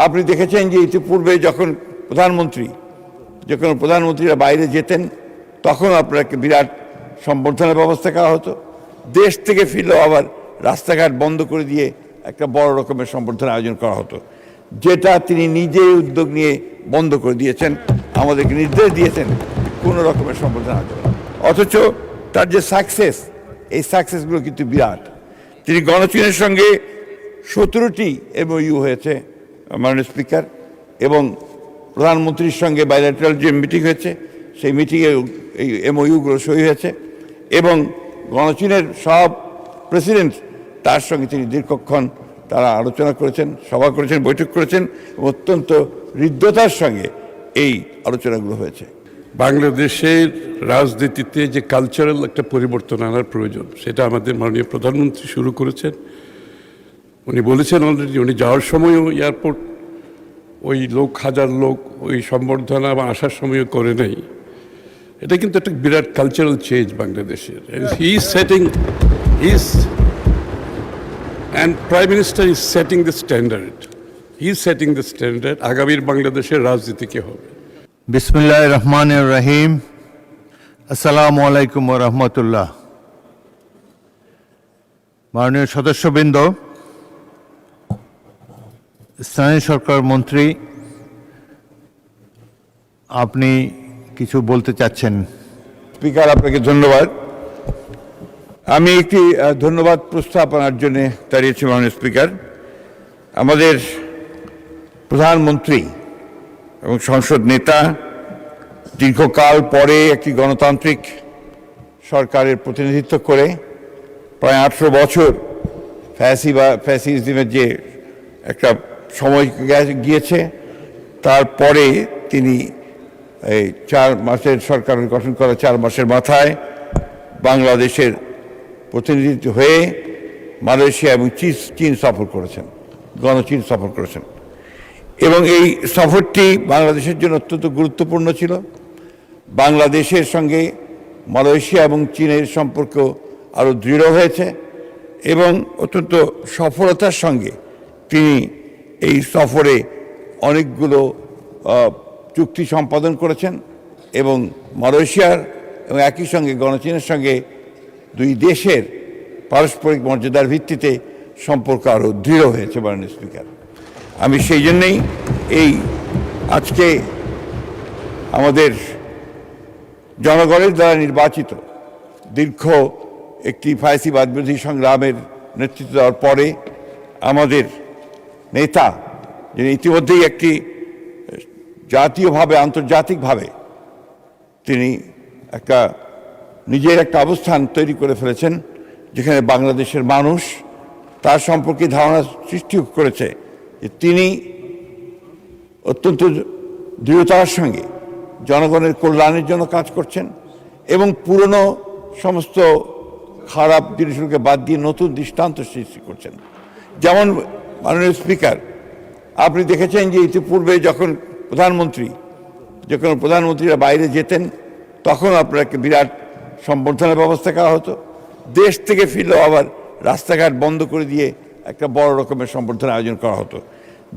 আপনি দেখেছেন যে ইতিপূর্বে যখন প্রধানমন্ত্রীরা বাইরে যেতেন তখন আপনাকে বিরাট সম্বর্ধনার ব্যবস্থা করা হতো। দেশ থেকে ফিরলেও আবার রাস্তাঘাট বন্ধ করে দিয়ে একটা বড় রকমের সম্বর্ধনা আয়োজন করা হতো, যেটা তিনি নিজেই উদ্যোগ নিয়ে বন্ধ করে দিয়েছেন, আমাদেরকে নির্দেশ দিয়েছেন কোনো রকমের সম্বর্ধনা আয়োজন। অথচ তার যে সাকসেস, এই সাকসেসগুলো কিন্তু বিরাট। তিনি গণচীনের সঙ্গে 17টি MOU হয়েছে মাননীয় স্পিকার, এবং প্রধানমন্ত্রীর সঙ্গে বাইলেটারাল যে মিটিং হয়েছে সেই মিটিংয়ে এই MOUগুলো সই হয়েছে, এবং গণচীনের সব প্রেসিডেন্ট তার সঙ্গে তিনি দীর্ঘক্ষণ তারা আলোচনা করেছেন, সভা করেছেন, বৈঠক করেছেন, অত্যন্ত হৃদ্যতার সঙ্গে এই আলোচনাগুলো হয়েছে। বাংলাদেশের রাজনীতিতে যে কালচারাল একটা পরিবর্তন আনার প্রয়োজন, সেটা আমাদের মাননীয় প্রধানমন্ত্রী শুরু করেছেন। উনি বলেছেন অলরেডি, উনি যাওয়ার সময়ও এয়ারপোর্ট ওই হাজার লোক ওই সম্বর্ধনা বা আসার সময়ও করে নাই। এটা কিন্তু একটা বিরাট কালচারাল চেঞ্জ বাংলাদেশের। And Prime Minister is setting the standard. He is setting the standard. আগামীর বাংলাদেশের রাজনীতি কি হবে। বিসমিল্লাহির রহমানির রহিম। আসসালামু আলাইকুম ওয়া রাহমাতুল্লাহ। মাননীয় সদস্যবৃন্দ, স্থানীয় সরকার মন্ত্রী, আপনি কিছু বলতে চাচ্ছেন? স্পিকার, আপনাকে ধন্যবাদ। আমি একটি ধন্যবাদ প্রস্তাবনার জন্য দাঁড়িয়েছি। মাননীয় স্পিকার, আমাদের প্রধানমন্ত্রী এবং সংসদ নেতা দীর্ঘকাল পরে একটি গণতান্ত্রিক সরকারের প্রতিনিধিত্ব করে প্রায় 18 বছর ফ্যাসিজমের যে একটা সময় গিয়েছে, তারপরে তিনি এই 4 মাসের সরকার গঠন করা 4 মাসের মাথায় বাংলাদেশের প্রতিনিধিত্ব হয়ে মালয়েশিয়া এবং চীন সফর করেছেন, গণচীন সফর করেছেন, এবং এই সফরটি বাংলাদেশের জন্য অত্যন্ত গুরুত্বপূর্ণ ছিল। বাংলাদেশের সঙ্গে মালয়েশিয়া এবং চীনের সম্পর্ক আরও দৃঢ় হয়েছে, এবং অত্যন্ত সফলতার সঙ্গে তিনি এই সফরে অনেকগুলো চুক্তি সম্পাদন করেছেন, এবং মালয়েশিয়ার এবং একই সঙ্গে গণচীনের সঙ্গে দুই দেশের পারস্পরিক মর্যাদার ভিত্তিতে সম্পর্ক আরও দৃঢ় হয়েছে। মাননীয় স্পিকার, আমি সেই জন্যেই এই আজকে আমাদের জনগণের দ্বারা নির্বাচিত দীর্ঘ একটি ফ্যাসিবাদ বিরোধী সংগ্রামের নেতৃত্ব দেওয়ার পরে আমাদের নেতা, যিনি ইতিমধ্যেই একটি জাতীয়ভাবে আন্তর্জাতিকভাবে তিনি নিজের একটা অবস্থান তৈরি করে ফেলেছেন, যেখানে বাংলাদেশের মানুষ তার সম্পর্কে ধারণা সৃষ্টি করেছে যে তিনি অত্যন্ত দৃঢ়তার সঙ্গে জনগণের কল্যাণের জন্য কাজ করছেন, এবং পুরনো সমস্ত খারাপ জিনিসগুলোকে বাদ দিয়ে নতুন দৃষ্টান্ত সৃষ্টি করছেন। যেমন মাননীয় স্পিকার, আপনি দেখেছেন যে ইতিপূর্বে যখন প্রধানমন্ত্রীরা বাইরে যেতেন তখন আপনাকে বিরাট সম্বর্ধনার ব্যবস্থা করা হতো। দেশ থেকে ফিরলেও আবার রাস্তাঘাট বন্ধ করে দিয়ে একটা বড় রকমের সম্বর্ধনা আয়োজন করা হতো,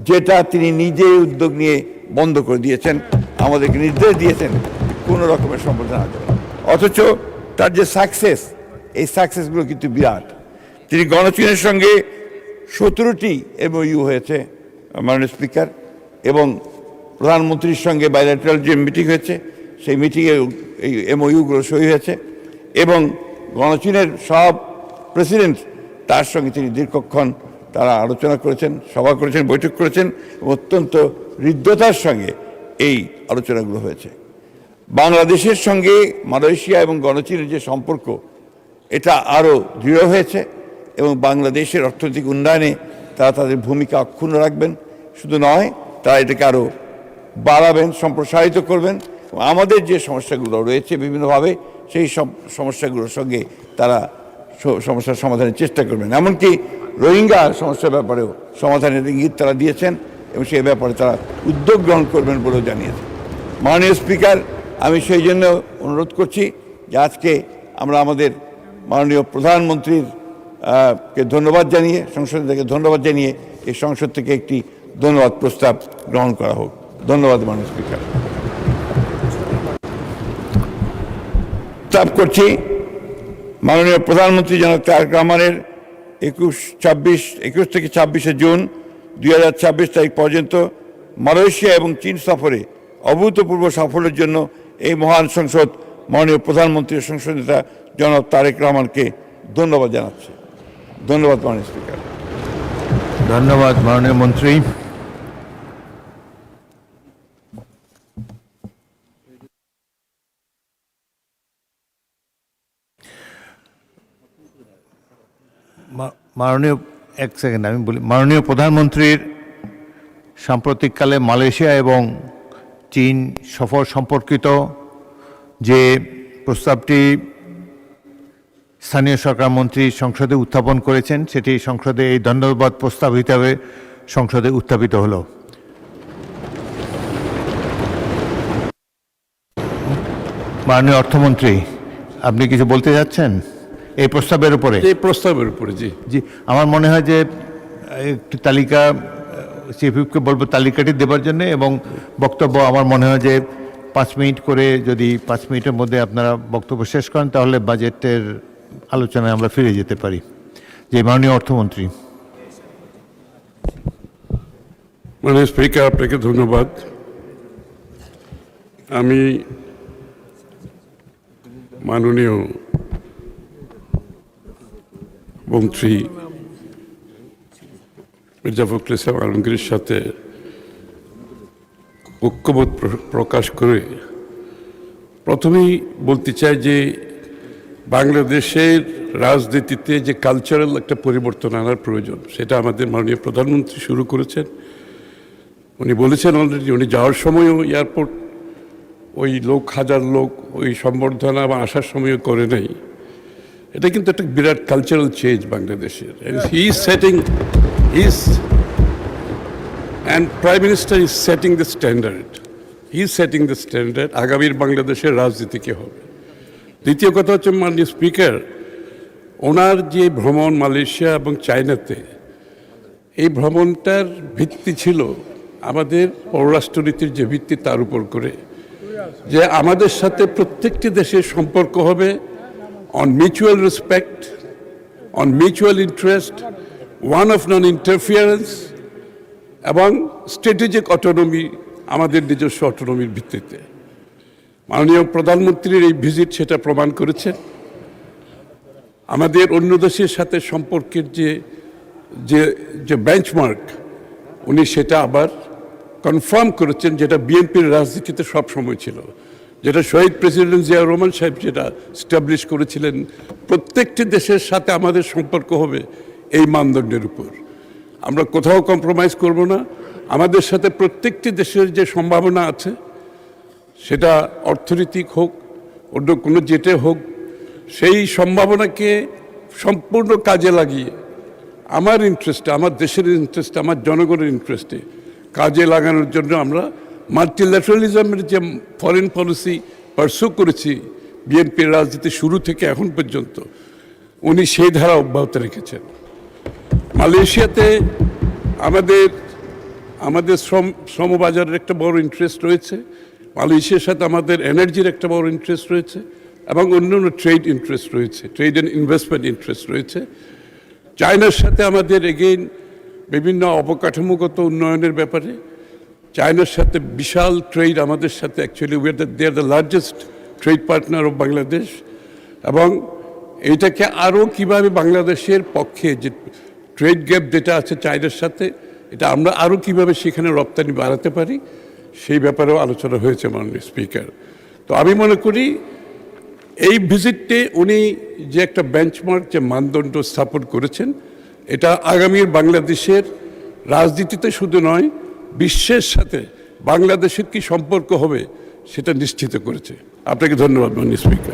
যেটা তিনি নিজেই উদ্যোগ নিয়ে বন্ধ করে দিয়েছেন, আমাদেরকে নির্দেশ দিয়েছেন কোনো রকমের সম্বর্ধনা আয়োজন। অথচ তার যে সাকসেস, এই সাকসেসগুলো কিন্তু বিরাট। তিনি গণচীনের সঙ্গে 17টি MOU হয়েছে মাননীয় স্পিকার, এবং প্রধানমন্ত্রীর সঙ্গে বাইলেটারাল যে মিটিং হয়েছে সেই মিটিংয়ে এই MOUগুলো সই হয়েছে, এবং গণচীনের সব প্রেসিডেন্ট তার সঙ্গে তিনি দীর্ঘক্ষণ তারা আলোচনা করেছেন, সভা করেছেন, বৈঠক করেছেন, অত্যন্ত হৃদ্যতার সঙ্গে এই আলোচনাগুলো হয়েছে। বাংলাদেশের সঙ্গে মালয়েশিয়া এবং গণচীনের যে সম্পর্ক, এটা আরও দৃঢ় হয়েছে, এবং বাংলাদেশের অর্থনৈতিক উন্নয়নে তারা তাদের ভূমিকা অক্ষুণ্ণ রাখবেন। শুধু নয়, তারা এটাকে আরও বাড়াবেন, সম্প্রসারিত করবেন। আমাদের যে সমস্যাগুলো রয়েছে বিভিন্নভাবে, সেই সব সমস্যাগুলোর সঙ্গে তারা সমস্যার সমাধানের চেষ্টা করবেন। এমনকি রোহিঙ্গা সমস্যার ব্যাপারেও সমাধানের ইঙ্গিত তারা দিয়েছেন, এবং সেই ব্যাপারে তারা উদ্যোগ গ্রহণ করবেন বলেও জানিয়েছেন। মাননীয় স্পিকার, আমি সেই জন্য অনুরোধ করছি যে আজকে আমরা আমাদের মাননীয় প্রধানমন্ত্রীর কে ধন্যবাদ জানিয়ে, সংসদ থেকে ধন্যবাদ জানিয়ে এই সংসদ থেকে একটি ধন্যবাদ প্রস্তাব গ্রহণ করা হোক। ধন্যবাদ মাননীয় স্পিকার। প্রস্তাব করছি মাননীয় প্রধানমন্ত্রী জনাব তারেক রহমানের 21 থেকে 26 জুন 2026 তারিখ পর্যন্ত মালয়েশিয়া এবং চীন সফরে অভূতপূর্ব সাফল্যের জন্য এই মহান সংসদ মাননীয় প্রধানমন্ত্রীর সংসদ নেতা জনাব তারেক রহমানকে ধন্যবাদ জানাচ্ছে। ধন্যবাদ মাননীয় স্পিকার। ধন্যবাদ মাননীয় মন্ত্রী। মাননীয় এক সেকেন্ড আমি বলি, মাননীয় প্রধানমন্ত্রীর সাম্প্রতিককালে মালয়েশিয়া এবং চীন সফর সম্পর্কিত যে প্রস্তাবটি স্থানীয় সরকার মন্ত্রী সংসদে উত্থাপন করেছেন, সেটি সংসদে এই ধন্যবাদ প্রস্তাব হিসাবে সংসদে উত্থাপিত হলো। মাননীয় অর্থমন্ত্রী, আপনি কিছু বলতে যাচ্ছেন এই প্রস্তাবের উপরে? এই প্রস্তাবের উপরে জি জি, আমার মনে হয় যে একটি তালিকা চিফ হুইপকে বলবো তালিকাটি দেবার জন্য, এবং বক্তব্য আমার মনে হয় যে 5 মিনিট করে, যদি 5 মিনিটের মধ্যে আপনারা বক্তব্য শেষ করেন তাহলে বাজেটের আলোচনায় আমরা ফিরে যেতে পারি। যে মাননীয় অর্থমন্ত্রী। মাননীয় স্পিকার, আপনাকে ধন্যবাদ। আমি মাননীয় মন্ত্রী মির্জা ফখরুল ইসলাম আলমগীরের সাথে ঐক্যমত প্রকাশ করে প্রথমেই বলতে চাই যে বাংলাদেশের রাজনীতিতে যে কালচারাল একটা পরিবর্তন আনার প্রয়োজন, সেটা আমাদের মাননীয় প্রধানমন্ত্রী শুরু করেছেন। উনি বলেছেন অলরেডি, উনি যাওয়ার সময়ও এয়ারপোর্ট ওই হাজার লোক ওই সম্বর্ধনা বা আসার সময়ও করে নাই। এটা কিন্তু একটা বিরাট কালচারাল চেঞ্জ বাংলাদেশের। And Prime Minister is setting the standard. He is setting the standard. আগামীর বাংলাদেশের রাজনীতি কি হবে। দ্বিতীয় কথা হচ্ছে মাননীয় স্পিকার, ওনার যে ভ্রমণ মালয়েশিয়া এবং চায়নাতে, এই ভ্রমণটার ভিত্তি ছিল আমাদের পররাষ্ট্রনীতির যে ভিত্তি তার উপর করে, যে আমাদের সাথে প্রত্যেকটি দেশের সম্পর্ক হবে on mutual respect, on mutual interest, one of non-interference এবং স্ট্র্যাটেজিক অটোনমি, আমাদের নিজস্ব অটোনমির ভিত্তিতে। মাননীয় প্রধানমন্ত্রীর এই ভিজিট সেটা প্রমাণ করেছেন। আমাদের অন্য দেশের সাথে সম্পর্কের যে যে যে বেঞ্চমার্ক, উনি সেটা আবার কনফার্ম করেছেন, যেটা বিএনপির রাজনীতিতে সবসময় ছিল, যেটা শহীদ প্রেসিডেন্ট জিয়াউর রহমান সাহেব যেটা স্টাবলিশ করেছিলেন, প্রত্যেকটি দেশের সাথে আমাদের সম্পর্ক হবে এই মানদণ্ডের উপর। আমরা কোথাও কম্প্রোমাইজ করব না। আমাদের সাথে প্রত্যেকটি দেশের যে সম্ভাবনা আছে, সেটা অর্থনৈতিক হোক, অন্য কোনো জেটে হোক, সেই সম্ভাবনাকে সম্পূর্ণ কাজে লাগিয়ে আমার ইন্টারেস্টে, আমার দেশের ইন্টারেস্টে, আমার জনগণের ইন্টারেস্টে কাজে লাগানোর জন্য আমরা মাল্টিল্যাটারালিজমের যে ফরেন পলিসি পারসু করেছি বিএনপির রাজনীতি শুরু থেকে এখন পর্যন্ত, উনি সেই ধারা অব্যাহত রেখেছেন। মালয়েশিয়াতে আমাদের শ্রমবাজারের একটা বড় ইন্টারেস্ট রয়েছে, মালয়েশিয়ার সাথে আমাদের এনার্জির একটা বড় ইন্টারেস্ট রয়েছে, এবং অন্যান্য ট্রেড ইন্টারেস্ট রয়েছে, ট্রেড অ্যান্ড ইনভেস্টমেন্ট ইন্টারেস্ট রয়েছে। চায়নার সাথে আমাদের এগেইন বিভিন্ন অবকাঠামোগত উন্নয়নের ব্যাপারে, চায়নার সাথে বিশাল ট্রেড আমাদের সাথে, actually they are the largest trade partner of Bangladesh. এবং এইটাকে আরও কীভাবে বাংলাদেশের পক্ষে যে ট্রেড গ্যাপ যেটা আছে চায়নার সাথে, এটা আমরা আরও কীভাবে সেখানে রপ্তানি বাড়াতে পারি, সেই ব্যাপারেও আলোচনা হয়েছে মাননীয় স্পিকার। তো আমি মনে করি এই ভিজিটে উনি যে একটা বেঞ্চমার্ক, যে মানদণ্ড স্থাপন করেছেন, এটা আগামীর বাংলাদেশের রাজনীতিতে শুধু নয়, বিশ্বের সাথে বাংলাদেশের কি সম্পর্ক হবে সেটা নিশ্চিত করেছে। আপনাকে ধন্যবাদ মাননীয় স্পিকার।